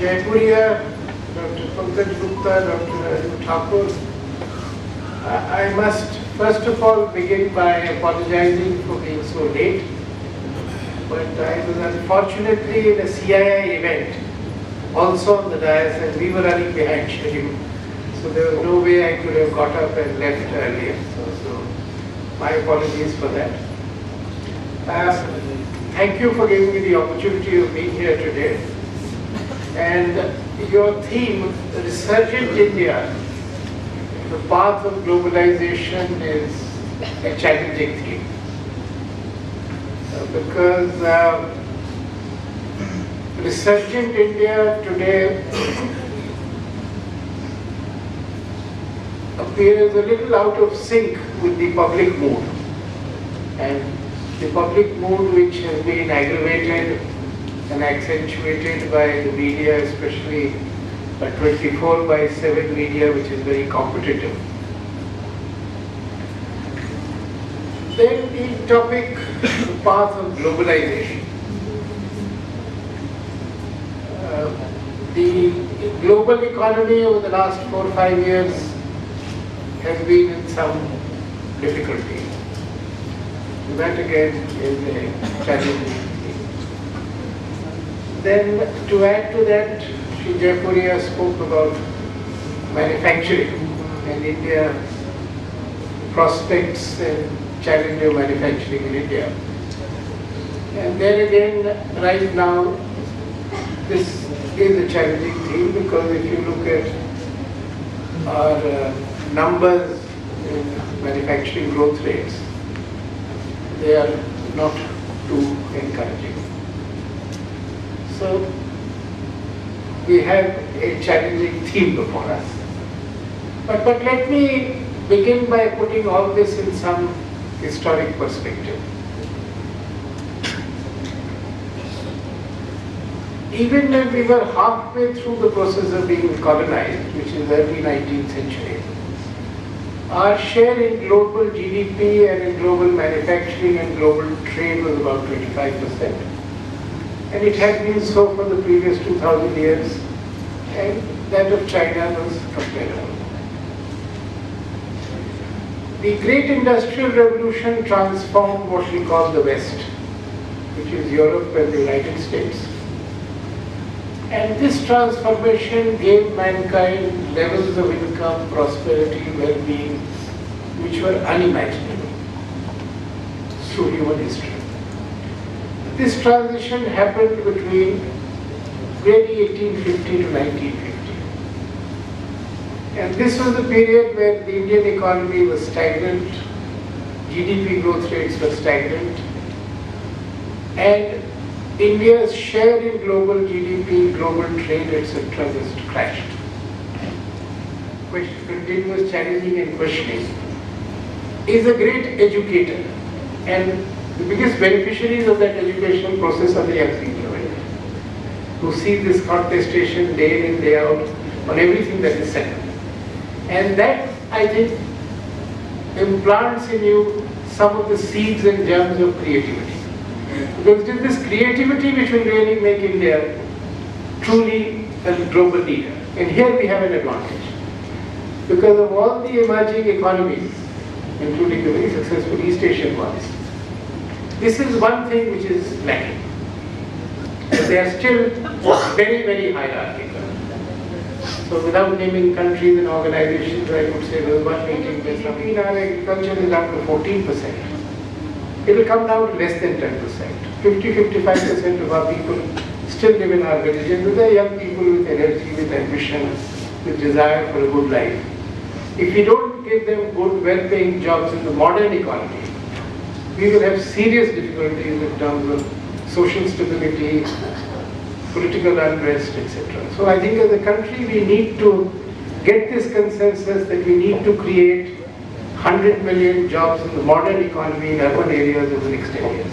Jaipuria, Dr. Pankaj Gupta, Dr. Thakur. I must first of all begin by apologizing for being so late, but I was unfortunately in a CII event, also on the dais, and we were running behind schedule. So there was no way I could have got up and left earlier. So my apologies for that. Thank you for giving me the opportunity of being here today. And your theme, Resurgent India, the path of globalization, is a challenging theme. Because Resurgent India today appears a little out of sync with the public mood. And the public mood, which has been aggravated and accentuated by the media, especially a 24/7 media, which is very competitive. Then the topic, the path of globalization. The global economy over the last 4 or 5 years has been in some difficulty. That again is a challenge. Then to add to that, Shri Jaipuria spoke about manufacturing and India, prospects and challenge of manufacturing in India. And then again, right now, this is a challenging theme, because if you look at our numbers in manufacturing growth rates, they are not too encouraging. So we have a challenging theme before us. But let me begin by putting all this in some historic perspective. Even when we were halfway through the process of being colonized, which is early 19th century, our share in global GDP and in global manufacturing and global trade was about 25%. And it had been so for the previous 2000 years, and that of China was comparable. The great industrial revolution transformed what we call the West, which is Europe and the United States. And this transformation gave mankind levels of income, prosperity, well-being, which were unimaginable through human history. This transition happened between really 1850 to 1950. And this was the period when the Indian economy was stagnant, GDP growth rates were stagnant, and India's share in global GDP, global trade, etc. just crashed. Continuous challenging and questioning is a great educator, and the biggest beneficiaries of that educational process are the young people of India, who see this contestation day in and day out on everything that is said. And that, I think, implants in you some of the seeds and germs of creativity. Because it is this creativity which will really make India truly a global leader. And here we have an advantage. Because of all the emerging economies, including the very successful East Asian ones, this is one thing which is lacking. So they are still very, very hierarchical. So without naming countries and organizations, I would say there was one meeting where in our agriculture is down to 14%. It will come down to less than 10%. 50-55% of our people still live in our villages, with the young people with energy, with ambition, with desire for a good life. If we don't give them good, well-paying jobs in the modern economy, we will have serious difficulties in terms of social stability, political unrest, etc. So I think as a country we need to get this consensus that we need to create 100 million jobs in the modern economy in urban areas over the next 10 years.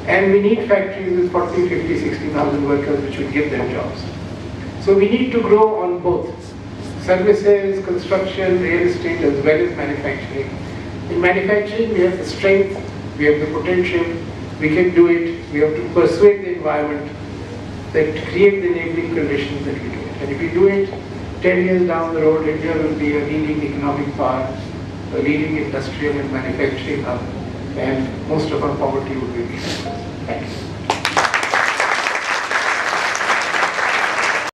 And we need factories with 40, 50, 60,000 workers which will give them jobs. So we need to grow on both services, construction, real estate, as well as manufacturing. In manufacturing, we have the strength, we have the potential, we can do it, we have to persuade the environment. that create the enabling conditions that we do it. And if we do it, 10 years down the road, India will be a leading economic power, a leading industrial and manufacturing hub, and most of our poverty will be reduced.